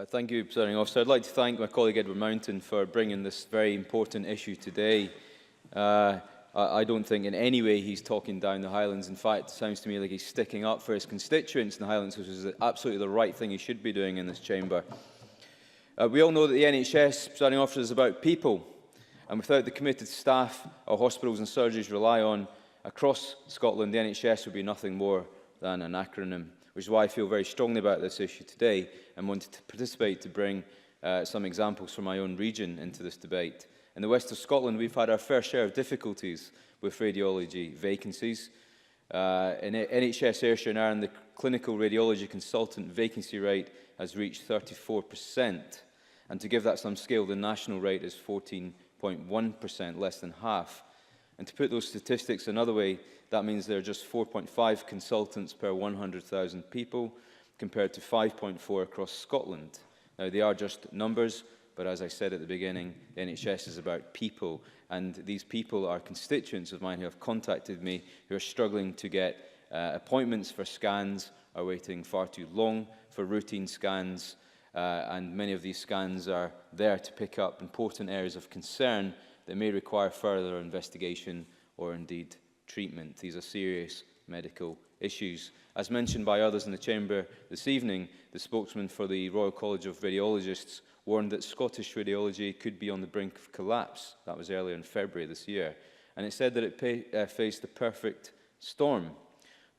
Thank you, Presiding Officer. I'd like to thank my colleague Edward Mountain for bringing this very important issue today. I don't think in any way he's talking down the Highlands. In fact, it sounds to me like he's sticking up for his constituents in the Highlands, which is absolutely the right thing he should be doing in this chamber. We all know that the NHS, Presiding Officer, is about people, and without the committed staff our hospitals and surgeries rely on across Scotland, the NHS would be nothing more than an acronym, which is why I feel very strongly about this issue today and wanted to participate to bring some examples from my own region into this debate. In the west of Scotland, we've had our fair share of difficulties with radiology vacancies. In NHS Ayrshire and Arran, the clinical radiology consultant vacancy rate has reached 34%. And to give that some scale, the national rate is 14.1%, less than half. And to put those statistics another way, that means there are just 4.5 consultants per 100,000 people, compared to 5.4 across Scotland. Now, they are just numbers, but as I said at the beginning, the NHS is about people, and these people are constituents of mine who have contacted me, who are struggling to get appointments for scans, are waiting far too long for routine scans, and many of these scans are there to pick up important areas of concern that may require further investigation or indeed treatment. These are serious medical issues. As mentioned by others in the chamber this evening, the spokesman for the Royal College of Radiologists warned that Scottish radiology could be on the brink of collapse. That was earlier in February this year. And it said that it faced the perfect storm.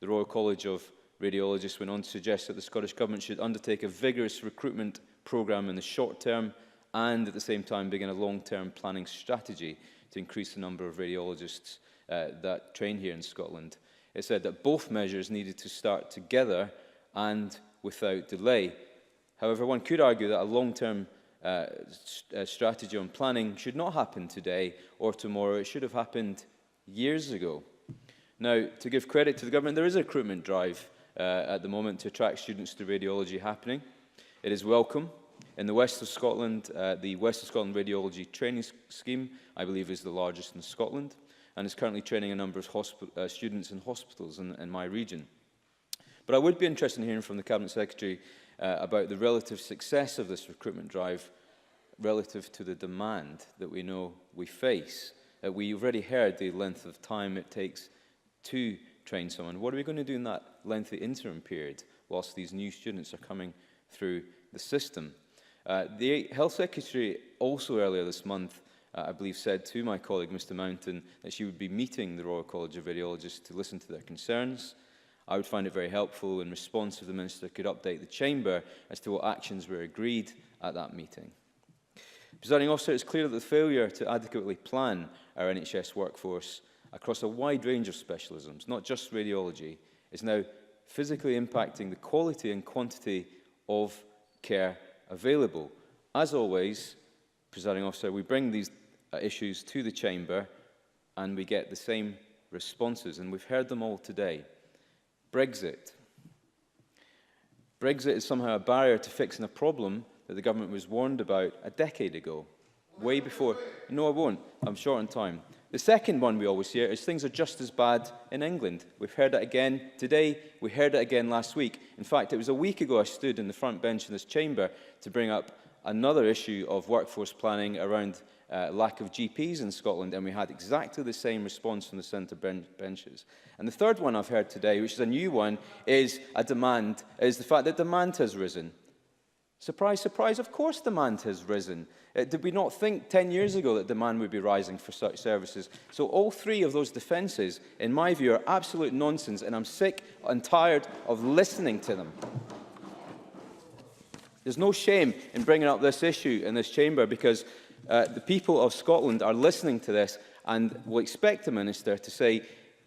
The Royal College of Radiologists went on to suggest that the Scottish Government should undertake a vigorous recruitment programme in the short term and at the same time begin a long-term planning strategy to increase the number of radiologists that train here in Scotland. It said that both measures needed to start together and without delay. However, one could argue that a long-term strategy on planning should not happen today or tomorrow. It should have happened years ago. Now, to give credit to the government, there is a recruitment drive at the moment to attract students to radiology happening. It is welcome. In the west of Scotland, the West of Scotland Radiology Training Scheme, I believe, is the largest in Scotland, and is currently training a number of students in hospitals in my region. But I would be interested in hearing from the Cabinet Secretary about the relative success of this recruitment drive relative to the demand that we know we face. We've already heard the length of time it takes to train someone. What are we going to do in that lengthy interim period whilst these new students are coming through the system? The Health Secretary also earlier this month, I believe, said to my colleague, Mr Mountain, that she would be meeting the Royal College of Radiologists to listen to their concerns. I would find it very helpful in response if the Minister could update the Chamber as to what actions were agreed at that meeting. Presiding Officer, it's clear that the failure to adequately plan our NHS workforce across a wide range of specialisms, not just radiology, is now physically impacting the quality and quantity of care available. As always, Presiding Officer, we bring these issues to the Chamber and we get the same responses, and we've heard them all today. Brexit. Brexit is somehow a barrier to fixing a problem that the government was warned about a decade ago, way before. No, I won't. I'm short on time. The second one we always hear is things are just as bad in England. We've heard it again today. We heard it again last week. In fact, it was a week ago I stood in the front bench in this chamber to bring up another issue of workforce planning around lack of GPs in Scotland, and we had exactly the same response from the centre benches. And the third one I've heard today, which is a new one, is the fact that demand has risen. Surprise, surprise, of course demand has risen. Did we not think 10 years ago that demand would be rising for such services? So all three of those defences, in my view, are absolute nonsense, and I'm sick and tired of listening to them. There's no shame in bringing up this issue in this chamber, because the people of Scotland are listening to this and will expect the Minister to say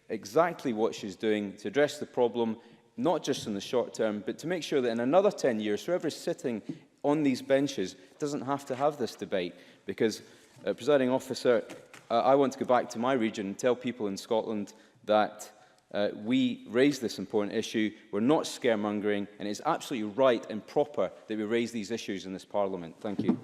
exactly what she's doing to address the problem, not just in the short term, but to make sure that in another 10 years, whoever is sitting on these benches doesn't have to have this debate. Because, Presiding Officer, I want to go back to my region and tell people in Scotland that we raise this important issue. We're not scaremongering, and it's absolutely right and proper that we raise these issues in this Parliament. Thank you.